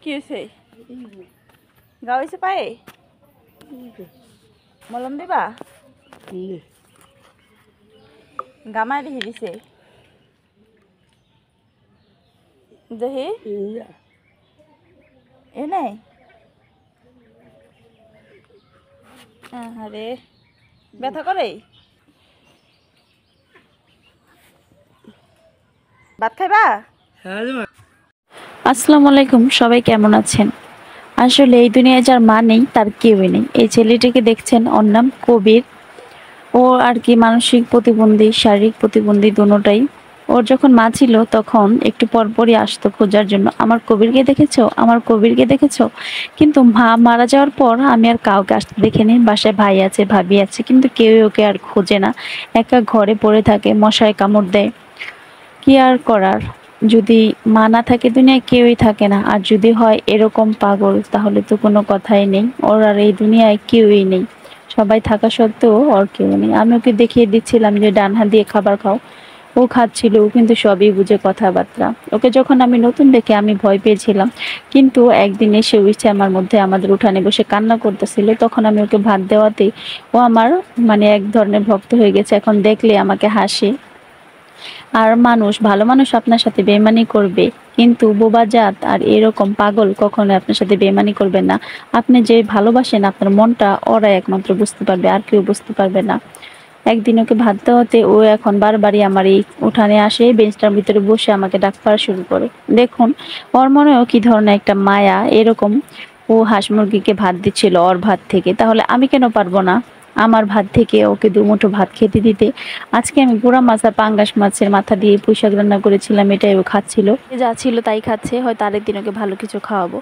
কি হয়েছে? গা হয়েছে পায়ে? মলম দিবা? গামায় দেখি দিছে দেখি এ নাই। আরে ব্যথা করে? ভাত খাইবা? আসসালামু আলাইকুম, সবাই কেমন আছেন? আসলে এই দুনিয়ায় যার মা নেই তার কেউই নেই। এই ছেলেটিকে দেখছেন, ওর নাম কবির। ও আর কি মানসিক প্রতিবন্ধী, শারীরিক প্রতিবন্ধী দুটোটাই। ওর যখন মা ছিল তখন একটু পরপরই আসতো খোঁজার জন্য, আমার কবিরকে দেখেছো, আমার কবিরকে দেখেছো। কিন্তু মা মারা যাওয়ার পর আমি আর কাউকে আসতে দেখিনি। বাসায় ভাই আছে, ভাবি আছে, কিন্তু কেউই ওকে আর খোঁজে না। একা ঘরে পড়ে থাকে, মশায় কামড় দেয়। কি আর করার, যদি মা না থাকে দুনিয়ায় কেউই থাকে না। আর যদি হয় এরকম পাগল, তাহলে তো কোনো কথাই নেই। ওর আর এই দুনিয়ায় কেউই নেই। সবাই থাকা সত্ত্বেও ওর কেউ নেই। আমি ওকে দেখিয়ে দিচ্ছিলাম যে ডান হাত দিয়ে খাবার খাও, ও খাচ্ছিল। ও কিন্তু সবই বুঝে কথাবার্তা। ওকে যখন আমি নতুন দেখে আমি ভয় পেয়েছিলাম, কিন্তু একদিন এসে উঠছে আমার মধ্যে, আমাদের উঠানে বসে কান্না করতেছিল। তখন আমি ওকে ভাত দেওয়াতেই ও আমার মানে এক ধরনের ভক্ত হয়ে গেছে। এখন দেখলে আমাকে হাসে। আর মানুষ, ভালো মানুষ আপনার সাথে বেইমানি করবে, কিন্তু বোবা জাত আর এরকম পাগল কখনো আপনার সাথে বেইমানি করবে না। আপনি যে ভালোবাসেন, আপনার মনটা ওরা একমাত্র বুঝতে পারবে, আর কেউ বুঝতে পারবে না। একদিন ওকে ভাত দেওয়াতে ও এখন বারবারই আমার এই উঠানে আসে, বেঞ্চটার ভিতরে বসে আমাকে ডাক পড়া শুরু করে। দেখুন, ওর মনেও কি ধরনের একটা মায়া এরকম। ও হাঁস মুরগিকে ভাত দিচ্ছিল ওর ভাত থেকে, তাহলে আমি কেন পারবো না আমার ভাত থেকে ওকে দুমুঠো ভাত খেতে দিতে? আজকে আমি গুড়া মাছ আর পাঙ্গাস মাছের মাথা দিয়ে পুঁই শাক রান্না করেছিলাম, এটাই ও খাচ্ছিল। যা ছিল তাই খাচ্ছে, হয়তো আরেকদিন ওকে ভালো কিছু খাওয়াবো।